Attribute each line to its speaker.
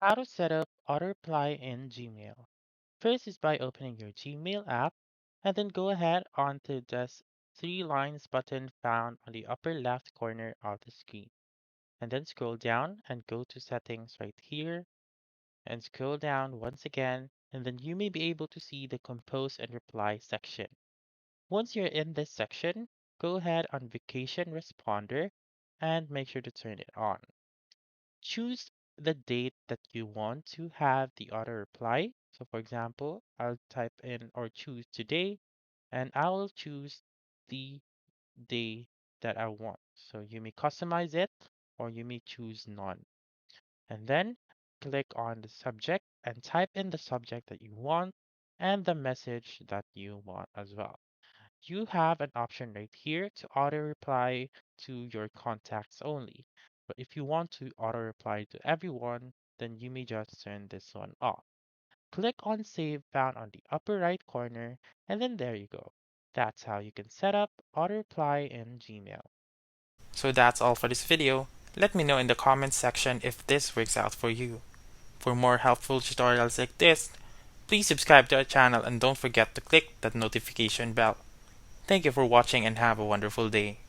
Speaker 1: How to set up auto reply in Gmail. First is by opening your Gmail app and then go ahead onto this three lines button found on the upper left corner of the screen. And then scroll down and go to settings right here and scroll down once again, and then you may be able to see the compose and reply section. Once you're in this section, go ahead on vacation responder and make sure to turn it on. Choose the date that you want to have the auto reply. So for example, I'll type in or choose today and I will choose the day that I want. So you may customize it or you may choose none. And then click on the subject and type in the subject that you want and the message that you want as well. You have an option right here to auto reply to your contacts only. But if you want to auto reply to everyone, then you may just turn this one off. Click on Save found on the upper right corner, and then there you go. That's how you can set up auto reply in Gmail.
Speaker 2: So that's all for this video. Let me know in the comments section if this works out for you. For more helpful tutorials like this, please subscribe to our channel and don't forget to click that notification bell. Thank you for watching and have a wonderful day.